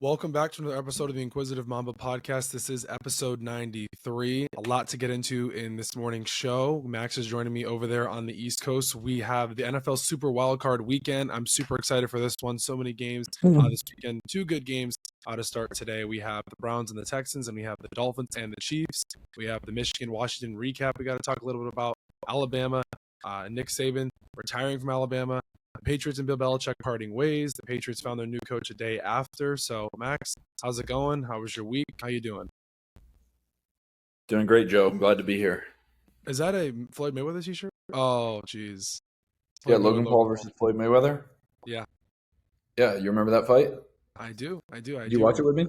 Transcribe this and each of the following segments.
Welcome back to another episode of the Inquisitive Mamba podcast. This is episode 93. A lot to get into in this morning's show. Max is joining me over there on the East Coast. We have the NFL Super Wildcard weekend. I'm super excited for this one. So many games this weekend. Two good games to start today. We have the Browns and the Texans, and we have the Dolphins and the Chiefs. We have the Michigan-Washington recap. We got to talk a little bit about Alabama, Nick Saban retiring from Alabama. The Patriots and Bill Belichick parting ways. The Patriots found their new coach a day after. So, Max, how's it going? How was your week? How you doing? Doing great, Joe. Glad to be here. Is that a Floyd Mayweather t-shirt? Oh, jeez. Yeah, Logan Paul versus Floyd Mayweather? Yeah. Yeah, you remember that fight? I do. Did you watch it with me?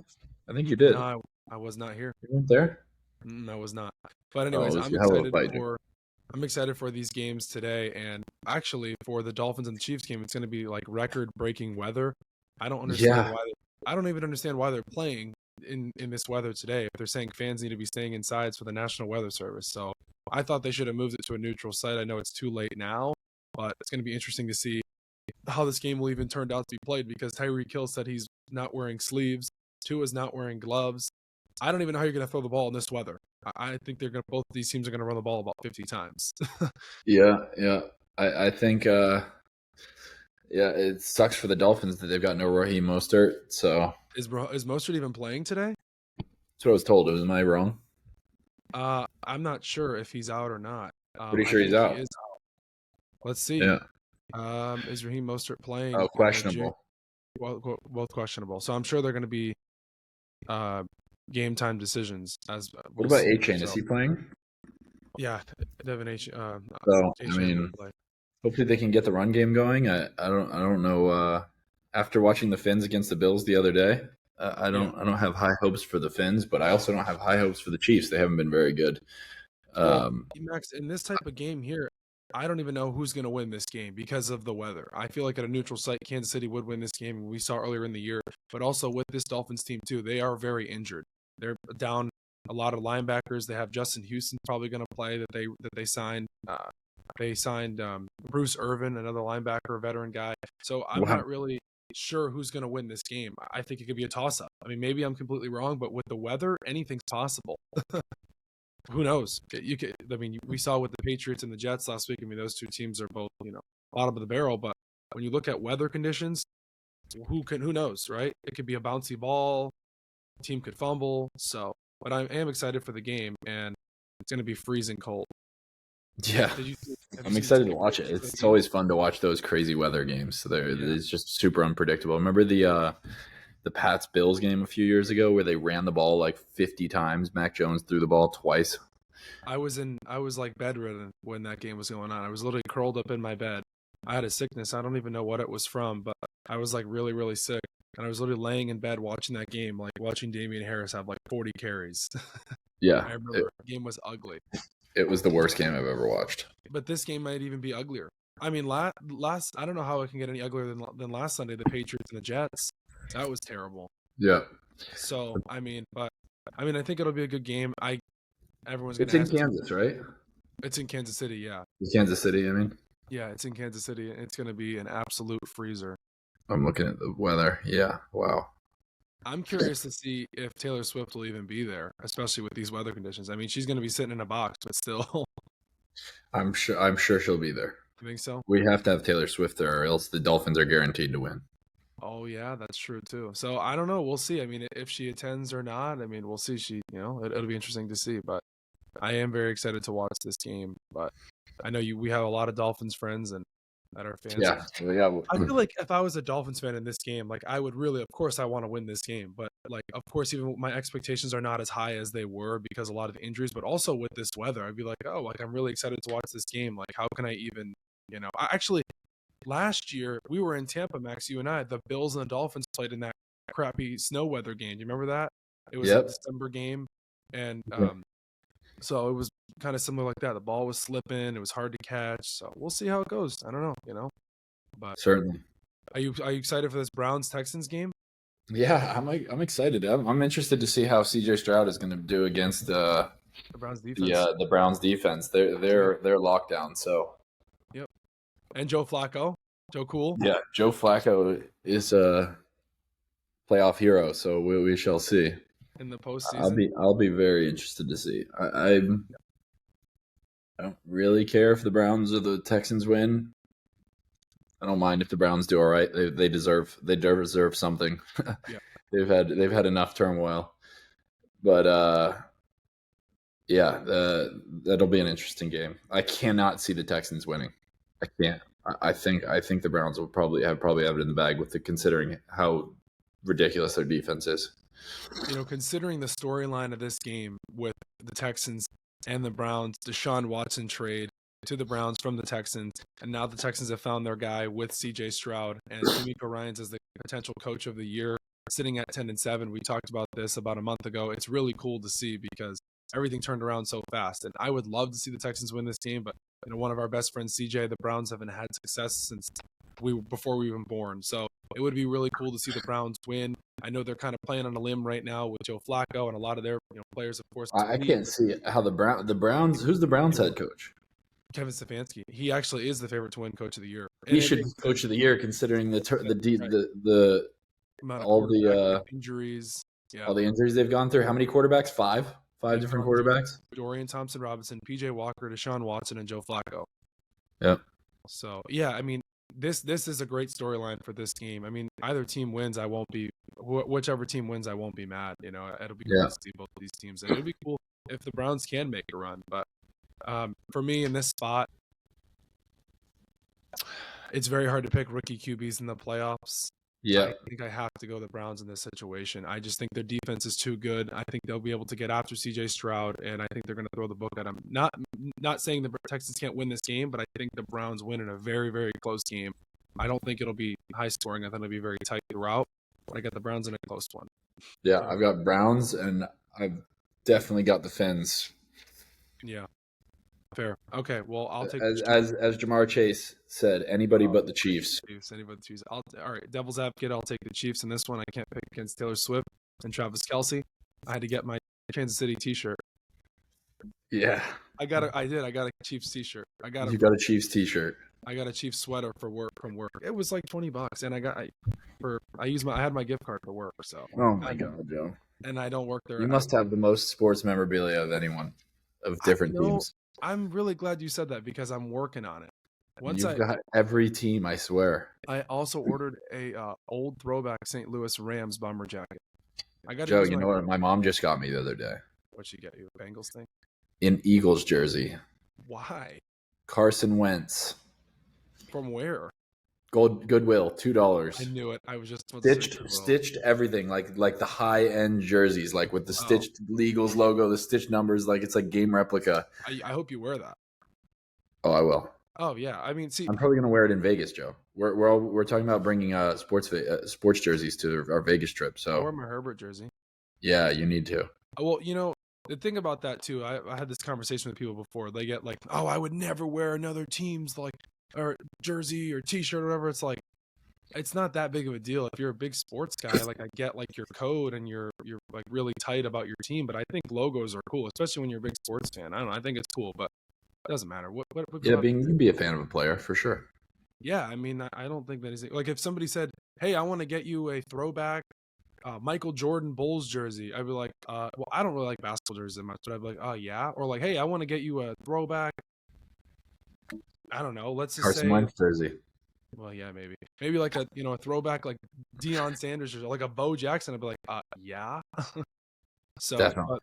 I think you did. No, I was not here. You weren't there? I was not. But anyways, I'm excited for these games today, and actually for the Dolphins and the Chiefs game, it's going to be like record-breaking weather. I don't understand why. I don't even understand why they're playing in this weather today. If they're saying fans need to be staying inside for the National Weather Service, so I thought they should have moved it to a neutral site. I know it's too late now, but it's going to be interesting to see how this game will even turn out to be played because Tyreek Hill said he's not wearing sleeves. Tua's not wearing gloves. I don't even know how you're going to throw the ball in this weather. I think both of these teams are going to run the ball about 50 times. Yeah. I think, it sucks for the Dolphins that they've got no Raheem Mostert. So is Mostert even playing today? That's what I was told. Am I wrong? I'm not sure if he's out or not. Pretty sure he's out. He is out. Let's see. Yeah. Is Raheem Mostert playing? Oh, questionable. Both questionable. So I'm sure they're going to be game time decisions. What about A-Chain? Is he playing? Yeah, Devin H. Hopefully they can get the run game going. I don't know. After watching the Fins against the Bills the other day, I don't have high hopes for the Fins, but I also don't have high hopes for the Chiefs. They haven't been very good. Max, in this type of game here, I don't even know who's going to win this game because of the weather. I feel like at a neutral site, Kansas City would win this game. We saw earlier in the year, but also with this Dolphins team too, they are very injured. They're down a lot of linebackers. They have Justin Houston probably going to play that they signed. They signed Bruce Irvin, another linebacker, a veteran guy. So I'm not really sure who's going to win this game. I think it could be a toss-up. I mean, maybe I'm completely wrong, but with the weather, anything's possible. Who knows? We saw with the Patriots and the Jets last week. I mean, those two teams are both, bottom of the barrel. But when you look at weather conditions, who knows, right? It could be a bouncy ball. Team could fumble. So, but I am excited for the game, and it's going to be freezing cold. Yeah, I'm excited to watch it. It's always fun to watch those crazy weather games. It's just super unpredictable. Remember the Pats Bills game a few years ago where they ran the ball like 50 times. Mac Jones threw the ball twice. I was like bedridden when that game was going on. I was literally curled up in my bed. I had a sickness. I don't even know what it was from, but I was like really, really sick. And I was literally laying in bed watching that game, like watching Damian Harris have like 40 carries. Yeah. I remember the game was ugly. It was the worst game I've ever watched. But this game might even be uglier. I mean, last I don't know how it can get any uglier than last Sunday, the Patriots and the Jets. That was terrible. Yeah. So, I think it'll be a good game. It's in Kansas, right? It's in Kansas City, yeah. Kansas City, I mean. Yeah, it's in Kansas City. It's going to be an absolute freezer. I'm looking at the weather. Yeah, wow. I'm curious to see if Taylor Swift will even be there, especially with these weather conditions. I mean, she's going to be sitting in a box, but still. I'm sure she'll be there. You think so? We have to have Taylor Swift there, or else the Dolphins are guaranteed to win. Oh yeah, that's true too. So I don't know. We'll see. I mean, if she attends or not, I mean, we'll see. It'll be interesting to see. But I am very excited to watch this game. But I know we have a lot of Dolphins friends and that are fans. Yeah. I feel like if I was a Dolphins fan in this game, like I would really, of course, I want to win this game. But like, of course, even my expectations are not as high as they were because a lot of injuries. But also with this weather, I'd be like, oh, like I'm really excited to watch this game. Like, how can I even, last year, we were in Tampa, Max, you and I. The Bills and the Dolphins played in that crappy snow weather game. Do you remember that? It was a December game. And so it was kind of similar like that. The ball was slipping. It was hard to catch. So we'll see how it goes. I don't know, But certainly. Are you excited for this Browns-Texans game? Yeah, I'm excited. I'm interested to see how C.J. Stroud is going to do against the Browns defense. The Browns defense. They're locked down. So. Yep. And Joe Flacco. Joe Cool. Yeah, Joe Flacco is playoff hero. So we shall see. In the postseason, I'll be very interested to see. I don't really care if the Browns or the Texans win. I don't mind if the Browns do all right. They deserve something. Yeah. they've had enough turmoil, but yeah, that'll be an interesting game. I cannot see the Texans winning. I can't. I think the Browns will probably have it in the bag with considering how ridiculous their defense is. Considering the storyline of this game with the Texans and the Browns, Deshaun Watson trade to the Browns from the Texans, and now the Texans have found their guy with C.J. Stroud and D'Amico Ryans as the potential coach of the year, sitting at 10-7. We talked about this about a month ago. It's really cool to see because everything turned around so fast, and I would love to see the Texans win this game, but one of our best friends, CJ, the Browns haven't had success since before we were even born. So it would be really cool to see the Browns win. I know they're kind of playing on a limb right now with Joe Flacco and a lot of their players, of course. I can't see how the Browns. Who's the Browns head coach? Kevin Stefanski. He actually is the favorite to win Coach of the Year. He should be Coach of the Year considering all the injuries. Yeah. All the injuries they've gone through. How many quarterbacks? Five different quarterbacks. Dorian Thompson-Robinson, PJ Walker, Deshaun Watson, and Joe Flacco. Yep. So yeah, I mean, this is a great storyline for this game. I mean, either team wins, I won't be. Whichever team wins, I won't be mad. It'll be cool to see both of these teams, and it'll be cool if the Browns can make a run. But for me in this spot, it's very hard to pick rookie QBs in the playoffs. Yeah, I think I have to go the Browns in this situation. I just think their defense is too good. I think they'll be able to get after C.J. Stroud, and I think they're going to throw the book at him. Not saying the Texans can't win this game, but I think the Browns win in a very, very close game. I don't think it'll be high scoring. I think it'll be very tight throughout. But I got the Browns in a close one. Yeah, I've got Browns, and I've definitely got the Fins. Yeah. Fair. Okay. Well, I'll take as Jamar Chase said, anybody but the Chiefs. Anybody but the Chiefs. All right. Devil's advocate. I'll take the Chiefs in this one. I can't pick against Taylor Swift and Travis Kelce. I had to get my Kansas City T-shirt. Yeah. I got a Chiefs T-shirt. You got a Chiefs T-shirt. I got a Chiefs sweater from work. It was like $20, and I had my gift card for work. So. Oh my God, Joe. And I don't work there. You must have the most sports memorabilia of anyone of different teams. I'm really glad you said that because I'm working on it. You've got every team, I swear. I also ordered a old throwback St. Louis Rams bomber jacket. Joe, you know what? My mom just got me the other day. What'd she get you? A Bengals thing? An Eagles jersey. Why? Carson Wentz. From where? Goodwill, $2. I knew it. I was just stitched everything like the high end jerseys, like with the stitched Eagles logo, the stitched numbers, like it's like game replica. I hope you wear that. Oh, I will. Oh yeah, I mean, see, I'm probably gonna wear it in Vegas, Joe. We're talking about bringing sports jerseys to our Vegas trip. So I wear my Herbert jersey. Yeah, you need to. Well, the thing about that too, I had this conversation with people before. They get like, oh, I would never wear another team's or jersey or T-shirt or whatever. It's like, it's not that big of a deal. If you're a big sports guy, like I get like your code and you're like really tight about your team, but I think logos are cool, especially when you're a big sports fan. I don't know. I think it's cool, but it doesn't matter. What yeah, you can be a fan of a player for sure. Yeah, I mean, I don't think that is like if somebody said, hey, I want to get you a throwback Michael Jordan Bulls jersey, I'd be like, well, I don't really like basketball jerseys that much, but I'd be like, oh yeah, or like, hey, I want to get you a throwback. I don't know. Let's just Carson Wentz jersey. Well, yeah, maybe like a a throwback like Deion Sanders or like a Bo Jackson. I'd be like, yeah. So definitely.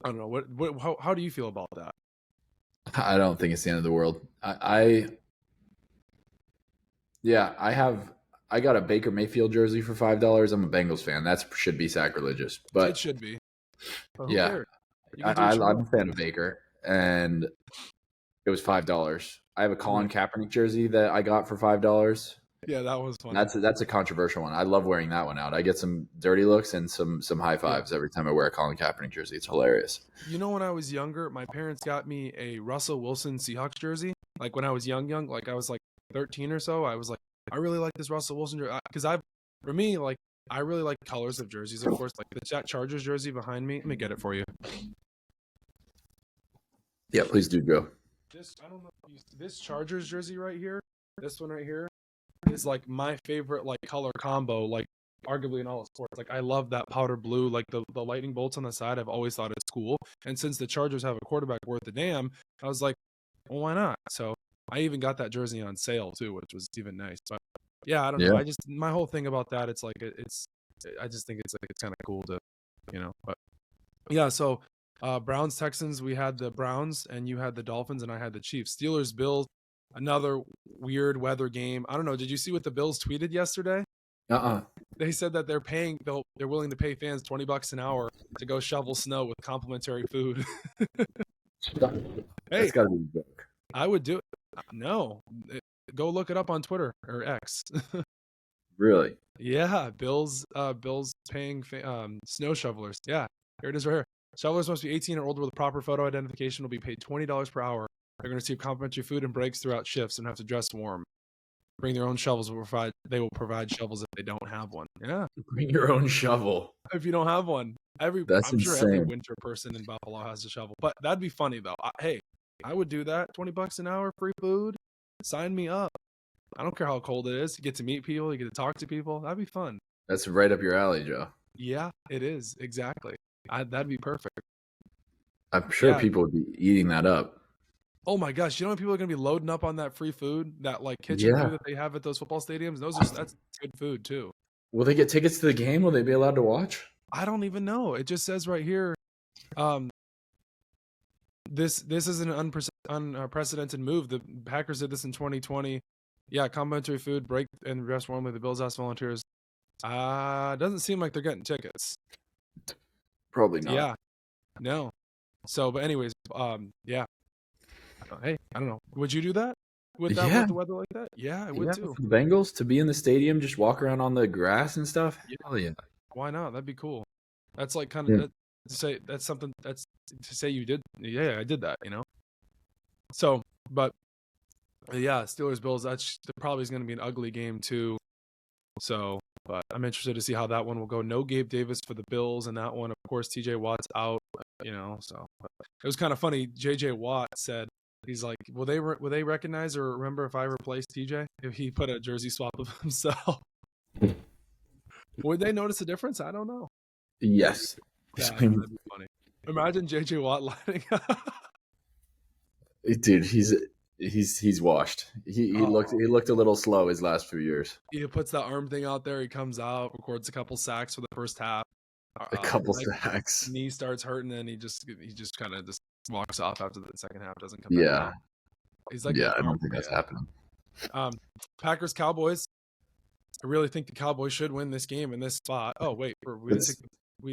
I don't know. How do you feel about that? I don't think it's the end of the world. I got a Baker Mayfield jersey for $5. I'm a Bengals fan. That should be sacrilegious, but it should be. Yeah, I'm a fan of Baker, and it was $5. I have a Colin Kaepernick jersey that I got for $5. Yeah, that was fun. That's a controversial one. I love wearing that one out. I get some dirty looks and some high fives every time I wear a Colin Kaepernick jersey. It's hilarious. When I was younger, my parents got me a Russell Wilson Seahawks jersey. Like when I was young, like I was like 13 or so, I was like, I really like this Russell Wilson jersey because I really like colors of jerseys. Of course, like the Chargers jersey behind me. Let me get it for you. Yeah, please do, Joe. I don't know if this Chargers jersey right here, this one right here, is like my favorite like color combo. Like arguably in all sports. Like, I love that powder blue, like the lightning bolts on the side. I've always thought it's cool. And since the Chargers have a quarterback worth a damn, I was like, well, why not? So I even got that jersey on sale too, which was even nice. But yeah, I don't know. My whole thing about that, it's like, I just think it's kind of cool to, but yeah. So Browns, Texans, we had the Browns and you had the Dolphins and I had the Chiefs. Steelers, Bills, another weird weather game. I don't know. Did you see what the Bills tweeted yesterday? They said that they're willing to pay fans $20 an hour to go shovel snow with complimentary food. That's gotta be a joke. I would do it. No, go look it up on Twitter or X. Really? Yeah, Bills paying snow shovelers. Yeah, here it is right here. Shovelers must be 18 or older with a proper photo identification. Will be paid $20 per hour. They're going to receive complimentary food and breaks throughout shifts and have to dress warm. Bring their own shovels. They will provide shovels if they don't have one. Yeah. Bring your own shovel. If you don't have one. I'm sure every winter person in Buffalo has a shovel. But that'd be funny though. Hey, I would do that. $20 an hour, free food. Sign me up. I don't care how cold it is. You get to meet people. You get to talk to people. That'd be fun. That's right up your alley, Joe. Yeah, it is. Exactly. That'd be perfect. I'm sure people would be eating that up. Oh my gosh, you know when people are going to be loading up on that free food, that like kitchen food that they have at those football stadiums? That's good food too. Will they get tickets to the game? Will they be allowed to watch? I don't even know. It just says right here, this is an unprecedented move. The Packers did this in 2020. Yeah, complimentary food, break and rest warmly. The Bills asked volunteers. Doesn't seem like they're getting tickets. Probably not. Yeah, no. So, but anyways, yeah. Hey, I don't know. Would you do that with the weather like that? Yeah, I would too. For the Bengals to be in the stadium, just walk around on the grass and stuff. Yeah. Why not? That'd be cool. That's like kind of to say that's something that's to say you did. Yeah, I did that. So, but yeah, Steelers Bills. That's probably is going to be an ugly game too. So, but I'm interested to see how that one will go. No Gabe Davis for the Bills, and that one, of course, TJ Watt's out. So it was kind of funny. JJ Watt said. He's like, will they recognize or remember if I replaced TJ? If he put a jersey swap of himself, would they notice a difference? I don't know. Yes, yeah, that'd be funny. Imagine JJ Watt lining up. Dude, he's washed. He looked a little slow his last few years. He puts that arm thing out there. He comes out, records a couple sacks for the first half. A couple sacks. Knee starts hurting, and he just kind of just walks off after the second half. Doesn't come back. Yeah, he's like, I don't think that's happening. Packers Cowboys. I really think the Cowboys should win this game in this spot. Oh wait, we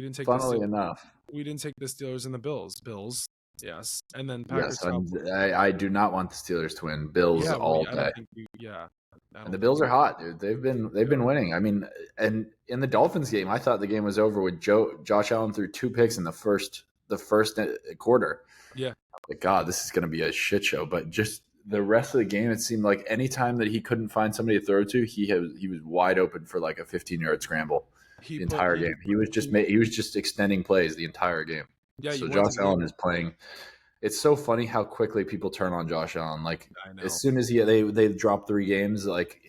didn't take. Funnily enough, we didn't take the Steelers and the Bills. Bills, yes, and then Packers. Yes, I do not want the Steelers to win. Bills all day. And the Bills are hot, dude. They've been winning. I mean, and in the Dolphins game, I thought the game was over with Josh Allen threw 2 picks in the first quarter. Yeah. Like, God, this is going to be a shit show. But just the rest of the game, it seemed like any time that he couldn't find somebody to throw to, he was wide open for like a 15-yard scramble the entire game. He was just extending plays the entire game. Yeah. So Josh Allen is playing. It's so funny how quickly people turn on Josh Allen. Like as soon as they drop 3 games, like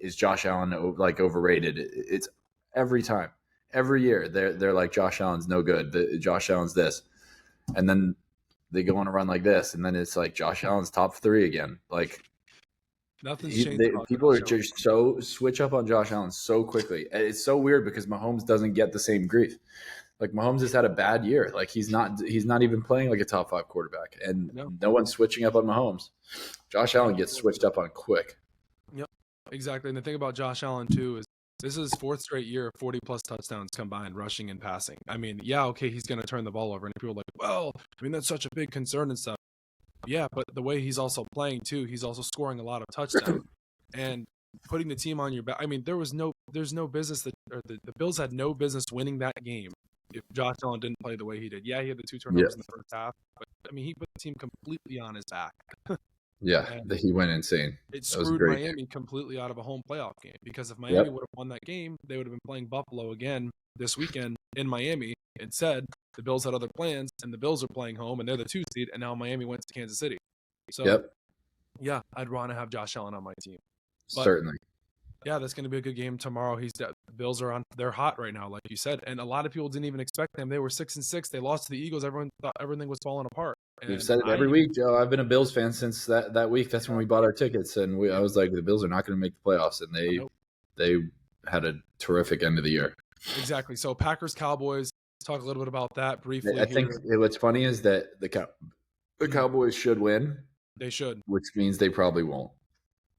is Josh Allen like overrated? It's every time, every year they're like Josh Allen's no good. Josh Allen's this, and then they go on a run like this, and then it's like Josh Allen's top 3 again. Like nothing's changed. People are just so switch up on Josh Allen so quickly. It's so weird because Mahomes doesn't get the same grief. Like Mahomes has had a bad year. Like he's not even playing like a top 5 quarterback, and no one's switching up on Mahomes. Josh Allen gets switched up on quick. Yep, exactly. And the thing about Josh Allen too is this is his 4th straight year of 40+ touchdowns combined, rushing and passing. I mean, yeah, okay, he's going to turn the ball over, and people are like, well, I mean, that's such a big concern and stuff. Yeah, but the way he's also playing too, he's also scoring a lot of touchdowns and putting the team on your back. I mean, there's no business the Bills had no business winning that game if Josh Allen didn't play the way he did. Yeah, he had the 2 turnovers in the first half, but I mean, he put the team completely on his back. Yeah, he went insane. It screwed Miami completely out of a home playoff game because if Miami would have won that game, they would have been playing Buffalo again this weekend in Miami. Instead, the Bills had other plans, and the Bills are playing home, and they're the 2 seed, and now Miami went to Kansas City. So, yeah, I'd want to have Josh Allen on my team. But certainly. Yeah, that's going to be a good game tomorrow. The Bills are they're hot right now, like you said, and a lot of people didn't even expect them. They were 6-6. They lost to the Eagles. Everyone thought everything was falling apart. We've said it every week, Joe. I've been a Bills fan since that week. That's when we bought our tickets, and I was like, the Bills are not going to make the playoffs, and they had a terrific end of the year. Exactly. So Packers Cowboys. Talk a little bit about that briefly. I think what's funny is that the Cowboys should win. They should, which means they probably won't.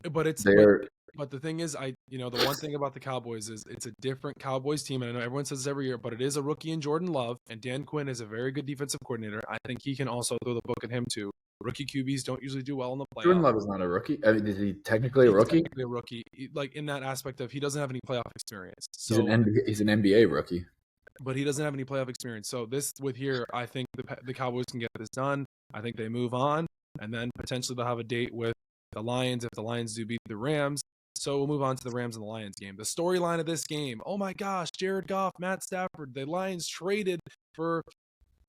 But the thing is, the one thing about the Cowboys is it's a different Cowboys team, and I know everyone says this every year, but it is a rookie in Jordan Love, and Dan Quinn is a very good defensive coordinator. I think he can also throw the book at him too. Rookie QBs don't usually do well in the playoffs. Jordan Love is not a rookie. I mean, is he technically a rookie? Technically a rookie, like in that aspect of he doesn't have any playoff experience. So he's an NBA rookie, but he doesn't have any playoff experience. So I think the Cowboys can get this done. I think they move on, and then potentially they'll have a date with the Lions if the Lions do beat the Rams. So we'll move on to the Rams and the Lions game. The storyline of this game, oh my gosh, Jared Goff, Matt Stafford. The Lions traded for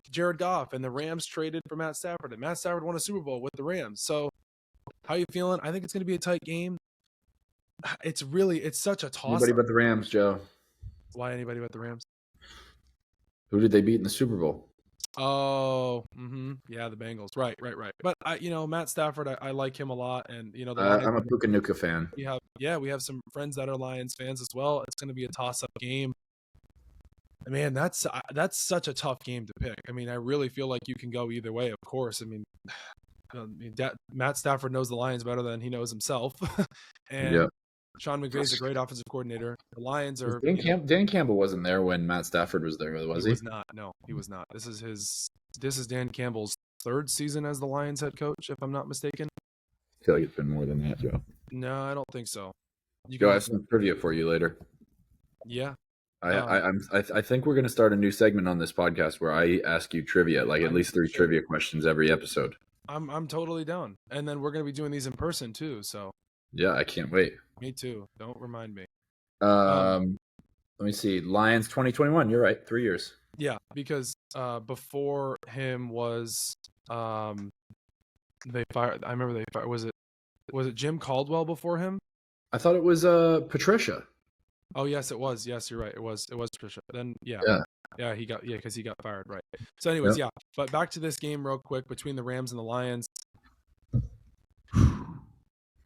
Jared Goff, and the Rams traded for Matt Stafford. And Matt Stafford won a Super Bowl with the Rams. So how are you feeling? I think it's going to be a tight game. It's such a toss-up. Anybody but the Rams, Joe. Why anybody but the Rams? Who did they beat in the Super Bowl? Oh, yeah, the Bengals. Right. But Matt Stafford, I like him a lot, and I'm a Puka Nuka fan. We have some friends that are Lions fans as well. It's going to be a toss-up game. Man, that's such a tough game to pick. I mean, I really feel like you can go either way. Of course, I mean, Matt Stafford knows the Lions better than he knows himself, and Sean McVay's a great offensive coordinator. The Lions are. Dan Campbell wasn't there when Matt Stafford was there, was he? He was not. No, he was not. This is Dan Campbell's third season as the Lions head coach, if I'm not mistaken. I feel like it's been more than that, Joe. No, I don't think so. I have some trivia for you later. Yeah. I think we're going to start a new segment on this podcast where I ask you trivia, like at least 3 trivia questions every episode. I'm totally down, and then we're going to be doing these in person too. So. Yeah, I can't wait. Me too. Don't remind me. Let me see. Lions 2021. You're right. 3 years. Yeah, because before him was they fired. I remember they fired. Was it Jim Caldwell before him? I thought it was Patricia. Oh yes, it was. Yes, you're right. It was Patricia. Then because he got fired. Right. So anyways, yeah. But back to this game real quick between the Rams and the Lions.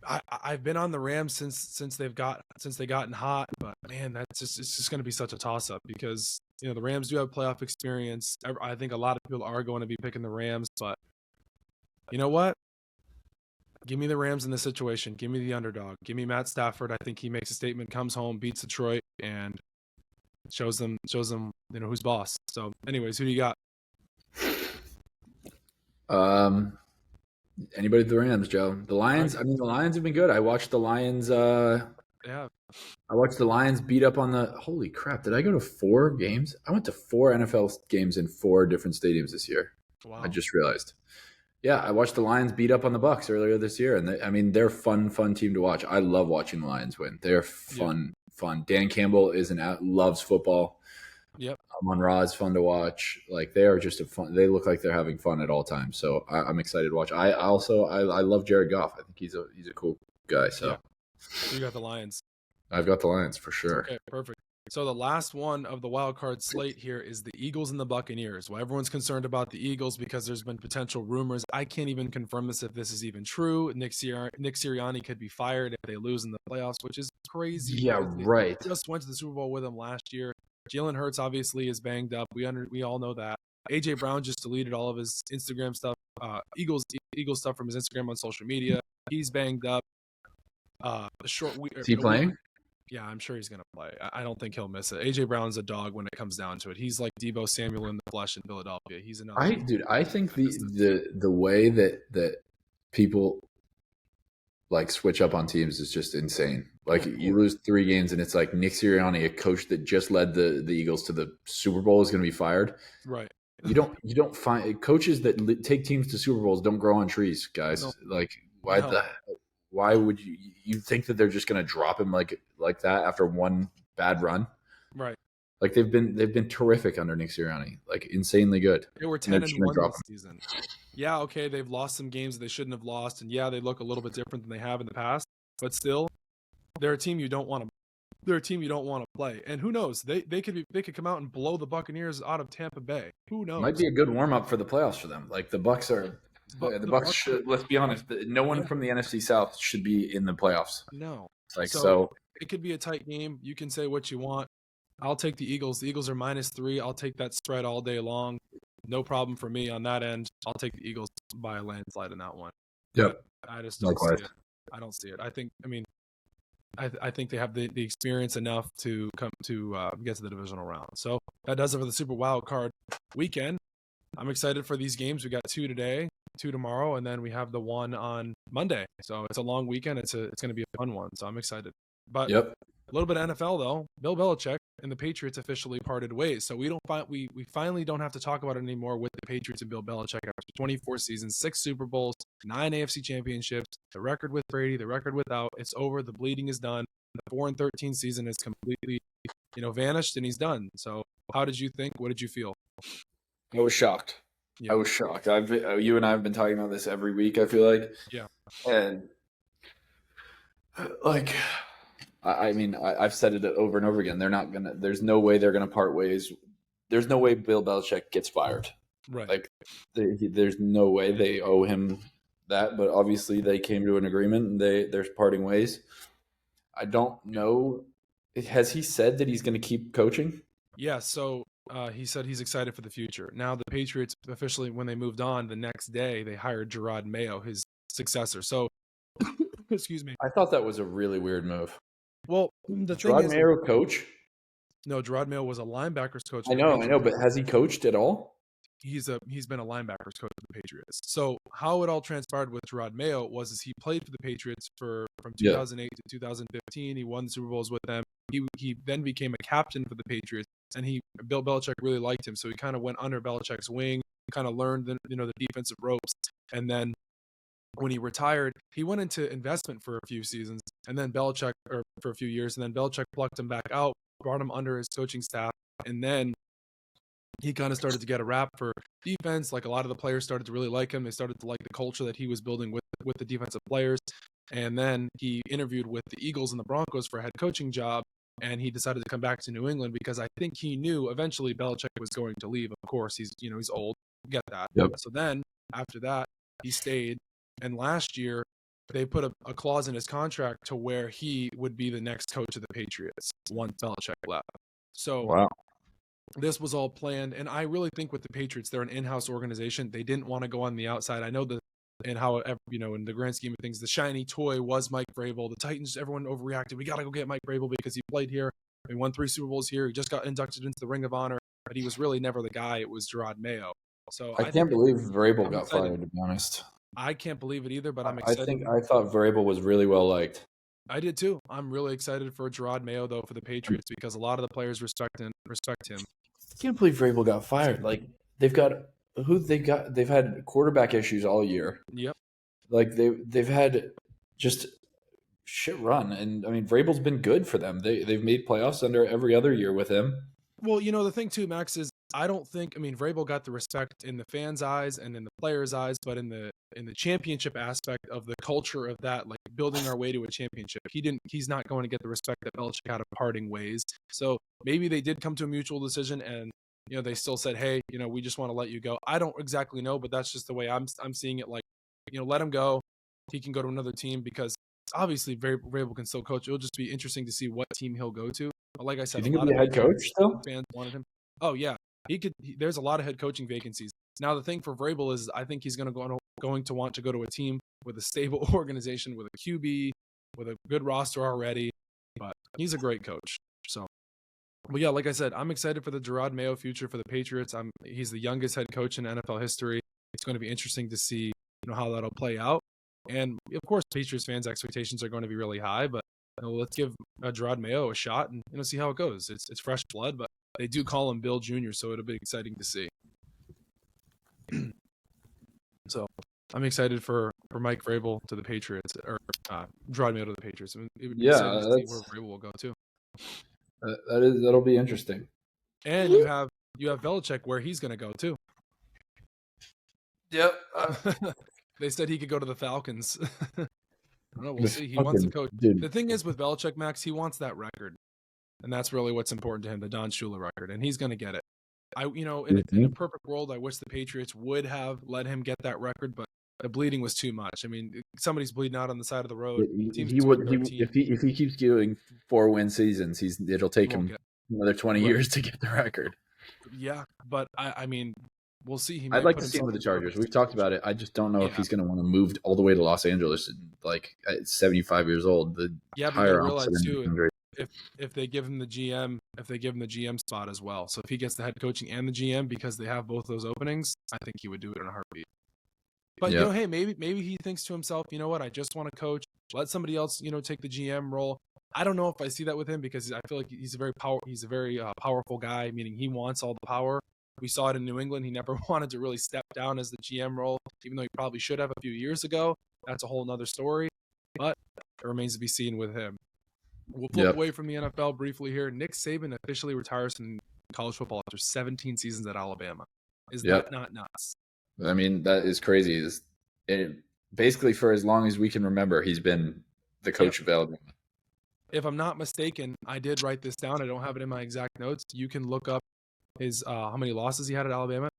I've been on the Rams since they've gotten hot, but man, it's just going to be such a toss up because the Rams do have playoff experience. I think a lot of people are going to be picking the Rams, but you know what? Give me the Rams in this situation. Give me the underdog. Give me Matt Stafford. I think he makes a statement, comes home, beats Detroit, and shows them who's boss. So, anyways, who do you got? Anybody but the Rams, Joe. The Lions. I mean, the Lions have been good. I watched the Lions. I watched the Lions beat up on the. Holy crap! Did I go to 4 games? I went to 4 NFL games in 4 different stadiums this year. Wow! I just realized. Yeah, I watched the Lions beat up on the Bucs earlier this year, and they're fun team to watch. I love watching the Lions win. They're fun. Dan Campbell loves football. Yep. Amon-Ra is fun to watch. Like they are just they look like they're having fun at all times. So I'm excited to watch. I love Jared Goff. I think he's a cool guy. So you got the Lions. I've got the Lions for sure. Okay, perfect. So the last one of the wild card slate here is the Eagles and the Buccaneers. Well, everyone's concerned about the Eagles because there's been potential rumors. I can't even confirm if this is even true. Nick Sirianni could be fired if they lose in the playoffs, which is crazy. Yeah, right. They just went to the Super Bowl with him last year. Jalen Hurts obviously is banged up. We all know that. AJ Brown just deleted all of his Instagram stuff, Eagles stuff from his Instagram on social media. He's banged up. Is he playing? Yeah, I'm sure he's going to play. I don't think he'll miss it. AJ Brown's a dog when it comes down to it. He's like Deebo Samuel in the flesh in Philadelphia. He's another. I think the way that people like switch up on teams is just insane. Like you lose 3 games and it's like Nick Sirianni, a coach that just led the Eagles to the Super Bowl, is going to be fired. Right. You don't find coaches that take teams to Super Bowls don't grow on trees, guys. No. Like why would you think that they're just going to drop him like that after one bad run? Right. Like they've been terrific under Nick Sirianni, like insanely good. They were 10-1 this season. Yeah, okay, they've lost some games that they shouldn't have lost, and yeah, they look a little bit different than they have in the past, but still, they're a team you don't want to. They're a team you don't want to play, and who knows? They could come out and blow the Buccaneers out of Tampa Bay. Who knows? Might be a good warm up for the playoffs for them. Like the Bucks are. The Bucks should. Let's be honest. No one from the NFC South should be in the playoffs. No. Like so, it could be a tight game. You can say what you want. I'll take the Eagles. The Eagles are -3. I'll take that spread all day long. No problem for me on that end. I'll take the Eagles by a landslide in that one. Yep. I just don't see it. I don't see it. I think they have the experience enough to come to get to the divisional round. So that does it for the Super Wildcard weekend. I'm excited for these games. We got 2 today, 2 tomorrow, and then we have the one on Monday. So it's a long weekend. It's going to be a fun one. So I'm excited. But a little bit of NFL though. Bill Belichick and the Patriots officially parted ways. So we finally don't have to talk about it anymore with the Patriots and Bill Belichick after 24 seasons, 6 Super Bowls, 9 AFC championships, the record with Brady, the record without. It's over. The bleeding is done. The 4-13 season is completely, vanished, and he's done. So how did you think? What did you feel? I was shocked. Yeah. I was shocked. You and I have been talking about this every week, I feel like. Yeah. And like, I've said it over and over again. There's no way they're going to part ways. There's no way Bill Belichick gets fired. Right. Like, there's no way they owe him that, but obviously they came to an agreement and they're parting ways. I don't know. Has he said that he's going to keep coaching? Yeah. So, he said he's excited for the future. Now the Patriots officially, when they moved on the next day, they hired Gerard Mayo, his successor. So, excuse me. I thought that was a really weird move. Well, the Gerard thing is, Mayo coach? No, Gerard Mayo was a linebackers coach. I know, but has he coached at all? He's been a linebackers coach for the Patriots. So how it all transpired with Gerard Mayo was he played for the Patriots from 2008 to 2015. He won the Super Bowls with them. He then became a captain for the Patriots, and Bill Belichick really liked him. So he kind of went under Belichick's wing, kind of learned the defensive ropes, and then when he retired, he went into investment for a few seasons, and then for a few years, and then Belichick plucked him back out, brought him under his coaching staff, and then he kind of started to get a rap for defense. Like a lot of the players started to really like him. They started to like the culture that he was building with the defensive players. And then he interviewed with the Eagles and the Broncos for a head coaching job, and he decided to come back to New England because I think he knew eventually Belichick was going to leave. Of course, he's old. Get that. Yep. So then after that, he stayed. And last year, they put a clause in his contract to where he would be the next coach of the Patriots once Belichick left. So wow. This was all planned. And I really think with the Patriots, they're an in-house organization. They didn't want to go on the outside. I know in the grand scheme of things, the shiny toy was Mike Vrabel. The Titans, everyone overreacted. We got to go get Mike Vrabel because he played here. He won 3 Super Bowls here. He just got inducted into the Ring of Honor, but he was really never the guy. It was Gerard Mayo. So I can't believe Vrabel got fired, to be honest. I can't believe it either, but I'm excited. I thought Vrabel was really well liked. I did too. I'm really excited for Gerard Mayo though for the Patriots because a lot of the players respect him. I can't believe Vrabel got fired. Like they've had quarterback issues all year. Yep. Like they've had just shit run, and I mean Vrabel's been good for them. They've made playoffs under every other year with him. Well, the thing too, Max, is Vrabel got the respect in the fans' eyes and in the players' eyes, but in the championship aspect of the culture of that, like building our way to a championship, he's not going to get the respect that Belichick had of parting ways. So maybe they did come to a mutual decision and, they still said, hey, we just want to let you go. I don't exactly know, but that's just the way I'm seeing it. Like, let him go. He can go to another team because obviously Vrabel can still coach. It'll just be interesting to see what team he'll go to. But like I said, do you think he'll be a head coach still? Fans wanted him. Oh yeah. There's a lot of head coaching vacancies. Now the thing for Vrabel is I think he's going to want to go to a team with a stable organization, with a QB, with a good roster already. But he's a great coach. So, but yeah, like I said, I'm excited for the Gerard Mayo future for the Patriots. He's the youngest head coach in NFL history. It's going to be interesting to see how that'll play out. And of course, Patriots fans' expectations are going to be really high. But let's give Gerard Mayo a shot and see how it goes. It's fresh blood, but they do call him Bill Jr., so it'll be exciting to see. So I'm excited for Mike Vrabel to the Patriots, or Gerard Mayo to the Patriots. It would be exciting to see where Vrabel will go too. That'll be interesting. And you have Belichick where he's going to go too. Yep. They said he could go to the Falcons. I don't know. We'll see. He wants to coach. Dude. The thing is with Belichick, Max, he wants that record. And that's really what's important to him, the Don Shula record. And he's going to get it. In a perfect world, I wish the Patriots would have let him get that record, but the bleeding was too much. I mean, somebody's bleeding out on the side of the road. If he keeps doing 4-win seasons, it'll take him another 20 years to get the record. Yeah, but I mean, we'll see. I'd like to see him with the Chargers. We've talked about it. I just don't know if he's going to want to move all the way to Los Angeles, like at 75 years old. But you realize too, if they give him the GM spot as well. So if he gets the head coaching and the GM because they have both those openings, I think he would do it in a heartbeat. But hey, maybe he thinks to himself, you know what? I just want to coach. Let somebody else, take the GM role. I don't know if I see that with him because I feel like he's a very powerful guy, meaning he wants all the power. We saw it in New England. He never wanted to really step down as the GM role, even though he probably should have a few years ago. That's a whole nother story. But it remains to be seen with him. We'll flip away from the NFL briefly here. Nick Saban officially retires from college football after 17 seasons at Alabama. Is that not nuts? I mean, that is crazy. Basically, for as long as we can remember, he's been the coach of Alabama. If I'm not mistaken, I did write this down. I don't have it in my exact notes. You can look up his how many losses he had at Alabama.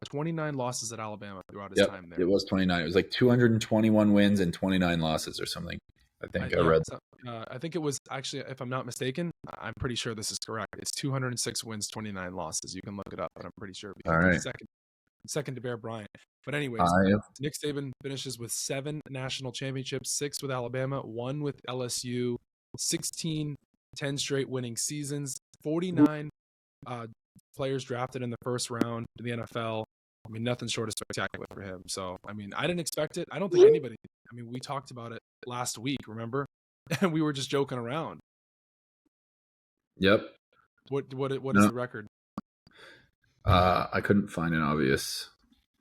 29 losses at Alabama throughout his time there. It was 29. It was like 221 wins and 29 losses or something. I think I read. I think it was actually, if I'm not mistaken, I'm pretty sure this is correct. It's 206 wins, 29 losses. You can look it up, but I'm pretty sure. All right. Second to Bear Bryant. But anyways, Nick Saban finishes with 7 national championships, 6 with Alabama, 1 with LSU, 16 10 straight winning seasons, 49 players drafted in the first round in the NFL. I mean, nothing short of spectacular for him. So, I mean, I didn't expect it. I don't think anybody. I mean, we talked about it last week, remember? And we were just joking around. Yep. What is the record? I couldn't find an obvious.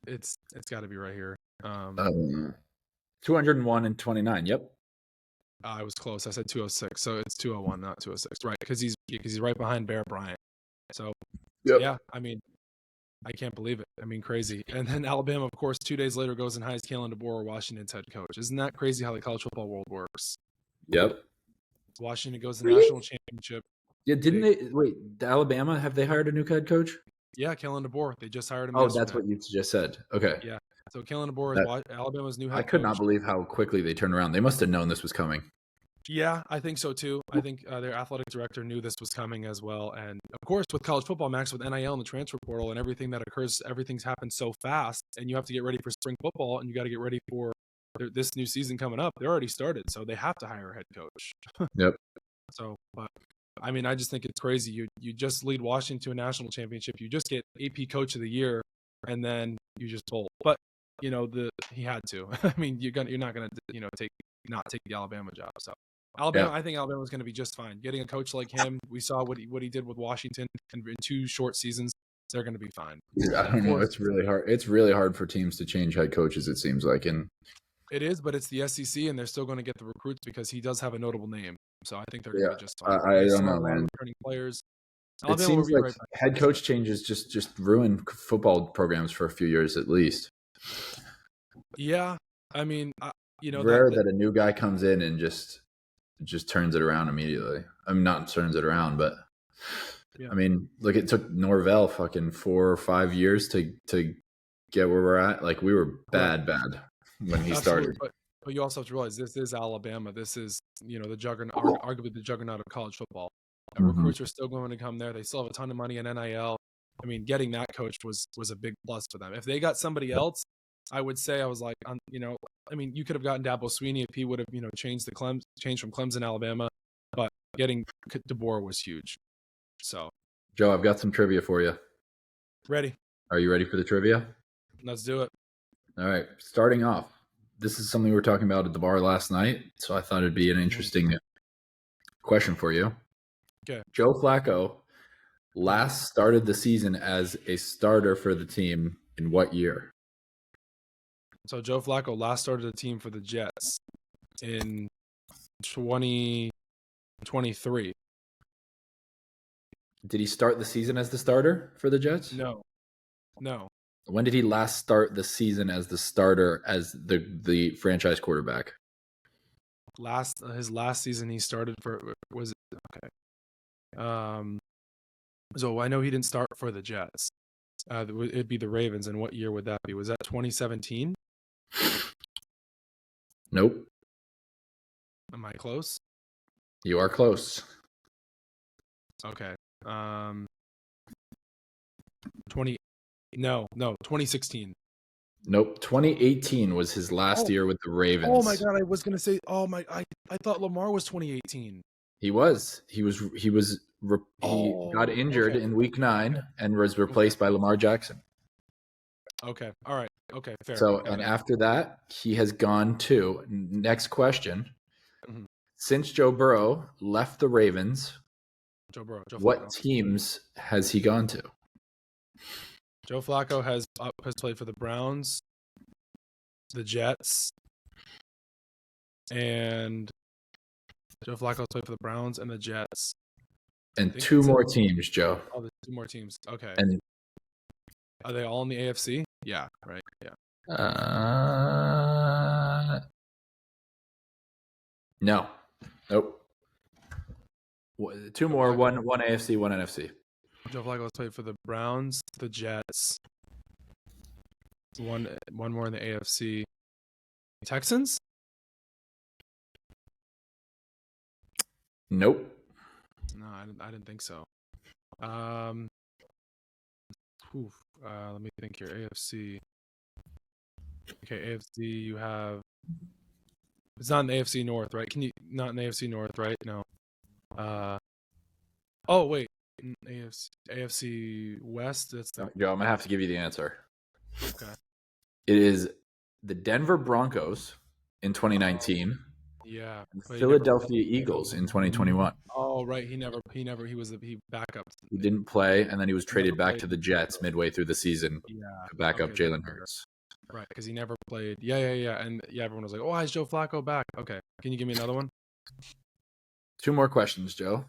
It's got to be right here. 201 and 29. Yep. I was close. I said 206, so it's 201, not 206, right? Because he's right behind Bear Bryant. So yeah, I mean, I can't believe it. I mean, crazy. And then Alabama, of course, 2 days later goes and hires Kellen DeBoer, Washington's head coach. Isn't that crazy how the college football world works? Yep. Washington goes to the national championship. Yeah, Alabama, have they hired a new head coach? Yeah, Kellen DeBoer. They just hired him. Oh, that's what you just said. Okay. Yeah. So Kellen DeBoer is Alabama's new head coach. I could not believe how quickly they turned around. They must have known this was coming. Yeah, I think so too. I think their athletic director knew this was coming as well. And of course, with college football, Max, with NIL and the transfer portal and everything that occurs, everything's happened so fast. And you have to get ready for spring football, and you got to get ready for this new season coming up. They're already started, so they have to hire a head coach. Yep. So, but I mean, I just think it's crazy. You just lead Washington to a national championship. You just get AP Coach of the Year, and then you just bolt. But he had to. I mean, you're not gonna take the Alabama job. So Alabama, I think Alabama's going to be just fine. Getting a coach like him, we saw what he did with Washington, and in 2 short seasons, they're going to be fine. I don't know. It's really hard. It's really hard for teams to change head coaches, it seems like. And it is, but it's the SEC, and they're still going to get the recruits because he does have a notable name. So I think they're going to be just fine. I don't know, man. Returning players. It seems like head coach changes just ruin football programs for a few years at least. Yeah, I mean, rare that a new guy comes in and just turns it around immediately. I mean, not turns it around, but I mean, look, it took Norvell fucking 4 or 5 years to get where we're at. Like, we were bad when he started. But you also have to realize this is Alabama. This is the juggernaut, arguably the juggernaut of college football. Recruits are still going to come there. They still have a ton of money in NIL. I mean, getting that coach was a big plus for them. If they got somebody else, I would say I was like, I mean, you could have gotten Dabo Swinney if he would have, changed from Clemson, Alabama, but getting DeBoer was huge. So, Joe, I've got some trivia for you. Ready? Are you ready for the trivia? Let's do it. All right. Starting off, this is something we were talking about at the bar last night, so I thought it'd be an interesting question for you. Okay. Joe Flacco last started the season as a starter for the team in what year? So Joe Flacco last started the team for the Jets in 2023. Did he start the season as the starter for the Jets? No. When did he last start the season as the starter, as the franchise quarterback? his last season he started for was it okay. So I know he didn't start for the Jets. It'd be the Ravens, and what year would that be? Was that 2017? Nope. Am I close? You are close. Okay. 2016. Nope. 2018 was his last year with the Ravens. Oh my God, I was gonna say. I thought Lamar was 2018. He got injured in week 9 and was replaced by Lamar Jackson. Okay. All right. Okay. Fair. So, and after that, he has gone to next question. Mm-hmm. Since Joe Burrow left the Ravens, Joe what teams has he gone to? Joe Flacco has played for the Browns, the Jets, and Joe Flacco's played for the Browns and the Jets. And 2 more teams, Joe. Oh, there's 2 more teams. Okay. And are they all in the AFC? Yeah, right. Yeah. No. Nope. 2 more, one AFC, one NFC. Joe Flacco's played for the Browns, the Jets. One more in the AFC. Texans? Nope. No, I didn't think so. Let me think here. AFC. Okay, AFC. You have. It's not in the AFC North, right? Not in the AFC North, right? No. Oh wait, AFC West. That's the. Joe, I'm gonna have to give you the answer. Okay. It is the Denver Broncos in 2019. Yeah. Philadelphia Eagles in 2021. Oh right, he was backup. He didn't play, and then he was traded back to the Jets midway through the season to back up Jalen Hurts. Right, because he never played. Yeah, and everyone was like, "Oh, why is Joe Flacco back?" Okay, can you give me another one? 2 more questions, Joe.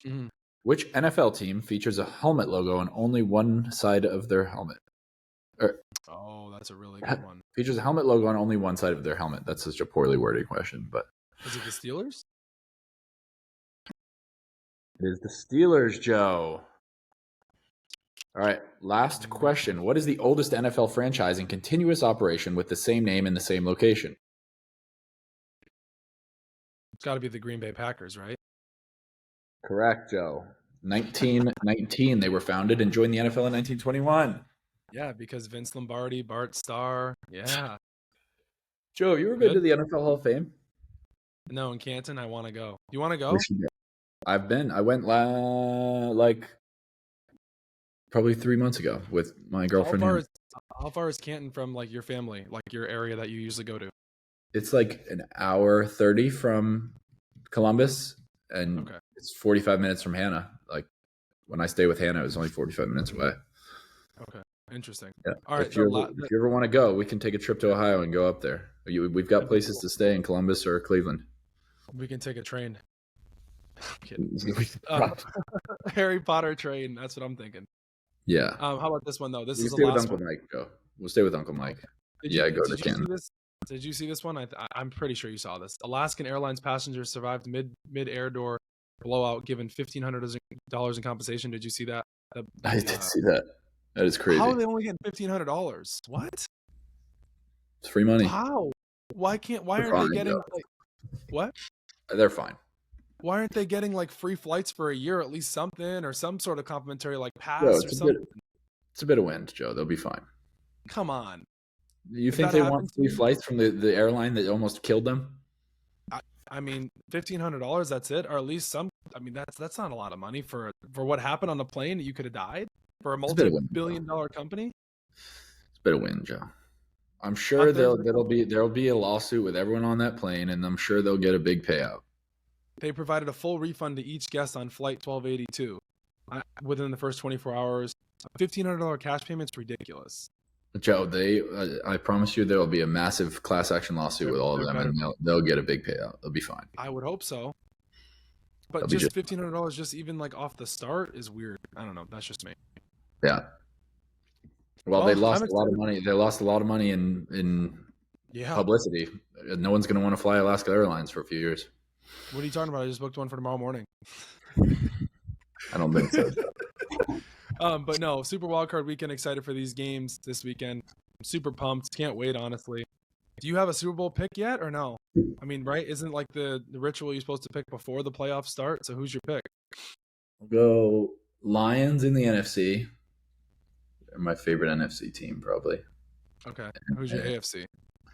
Mm-hmm. Which NFL team features a helmet logo on only one side of their helmet? That's a really good one. Features a helmet logo on only one side of their helmet. That's such a poorly worded question, but is it the Steelers? It is the Steelers, Joe. All right, last question. What is the oldest NFL franchise in continuous operation with the same name in the same location? It's got to be the Green Bay Packers, right? Correct, Joe. 1919, they were founded and joined the NFL in 1921. Yeah, because Vince Lombardi, Bart Starr. Yeah. Joe, you ever been to the NFL Hall of Fame? No, in Canton. I want to go. You want to go? I've been. I went probably 3 months ago with my girlfriend. How far is Canton from like your family, like your area that you usually go to? It's like an hour 30 from Columbus, and it's 45 minutes from Hannah. Like when I stay with Hannah, it's only 45 minutes away. Okay, interesting. Yeah. All right. If you ever want to go, we can take a trip to Ohio and go up there. We've got places to stay in Columbus or Cleveland. We can take a train. I'm kidding. Harry Potter train. That's what I'm thinking. Yeah. How about this one though? This is stay with Uncle Mike. Go. We'll stay with Uncle Mike. Go to Canton. Did you see this one? I'm pretty sure you saw this. Alaskan Airlines passengers survived mid-air door blowout, given $1,500 in compensation. Did you see that? I did see that. That is crazy. How are they only getting $1,500? What? It's free money. How? Why aren't they getting what? They're fine. Why aren't they getting like free flights for a year, at least something, or some sort of complimentary like pass or something? It's a bit of wind, Joe. They'll be fine. Come on. You think they want free flights from the airline that almost killed them? I mean, $1,500. That's it, or at least some. I mean, that's not a lot of money for what happened on the plane. You could have died for a multi-billion-dollar company. It's a bit of wind, Joe. I'm sure there'll be a lawsuit with everyone on that plane, and I'm sure they'll get a big payout. They provided a full refund to each guest on flight 1282 within the first 24 hours. $1,500 cash payment's ridiculous. Joe, I promise you there will be a massive class action lawsuit with all of them, and they'll get a big payout. They'll be fine. I would hope so. But just $1,500 just even like off the start is weird. I don't know. That's just me. Yeah. Well, they lost a lot of money. They lost a lot of money in Yeah. publicity. No one's going to want to fly Alaskan Airlines for a few years. What are you talking about? I just booked one for tomorrow morning. I don't think so. But no, Super Wildcard weekend. Excited for these games this weekend. I'm super pumped. Can't wait, honestly. Do you have a Super Bowl pick yet or no? I mean, right? Isn't like the ritual you're supposed to pick before the playoffs start? So who's your pick? I'll go Lions in the NFC. They're my favorite NFC team, probably. Okay. Who's your AFC?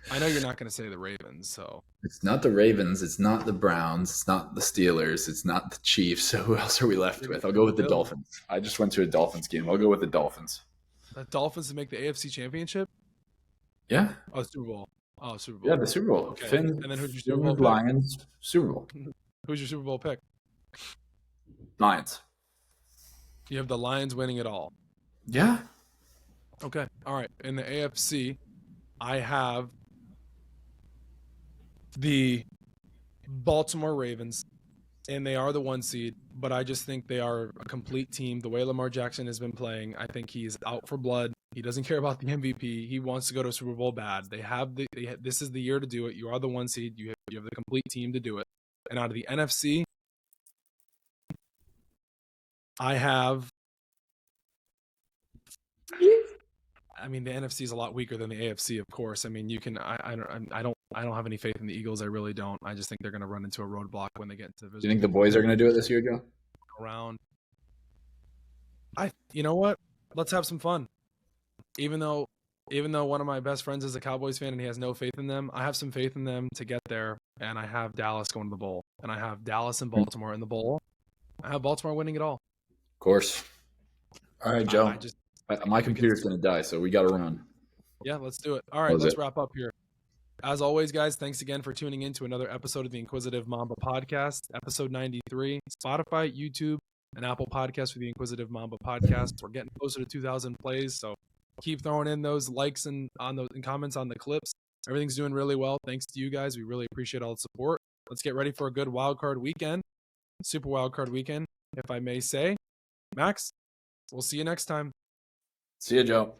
I know you're not going to say the Ravens, so. It's not the Ravens. It's not the Browns. It's not the Steelers. It's not the Chiefs. So who else are we left with? I'll go with the Dolphins. I just went to a Dolphins game. I'll go with the Dolphins. The Dolphins to make the AFC Championship? Yeah. Oh, Super Bowl. Oh, Super Bowl. Yeah, the Super Bowl. Okay. Finn, and then who's your Super Bowl pick? Lions, Super Bowl. Who's your Super Bowl pick? Lions. You have the Lions winning it all. Yeah. Okay. All right. In the AFC, I have the Baltimore Ravens, and they are the 1 seed, but I just think they are a complete team. The way Lamar Jackson has been playing, I think he's out for blood. He doesn't care about the MVP. He wants to go to a Super Bowl bad. This is the year to do it. You are the 1 seed. You have the complete team to do it. And out of the NFC, I have. I mean, the NFC is a lot weaker than the AFC, of course. I mean, you can. I don't have any faith in the Eagles. I really don't. I just think they're going to run into a roadblock when they get into. Do you think the boys are going to do it this year, Joe? Around. You know what? Let's have some fun. Even though one of my best friends is a Cowboys fan and he has no faith in them, I have some faith in them to get there. And I have Dallas going to the bowl, and I have Dallas and Baltimore in the bowl. I have Baltimore winning it all. Of course. All right, Joe. My computer's going to die, so we got to run. Yeah, let's do it. All right, let's wrap up here. As always, guys, thanks again for tuning in to another episode of the Inquisitive Mamba Podcast, episode 93. Spotify, YouTube, and Apple Podcasts for the Inquisitive Mamba Podcast. We're getting closer to 2,000 plays, so keep throwing in those likes and comments on the clips. Everything's doing really well. Thanks to you guys. We really appreciate all the support. Let's get ready for a good wildcard weekend, Super Wildcard weekend, if I may say. Max, we'll see you next time. See you, Joe.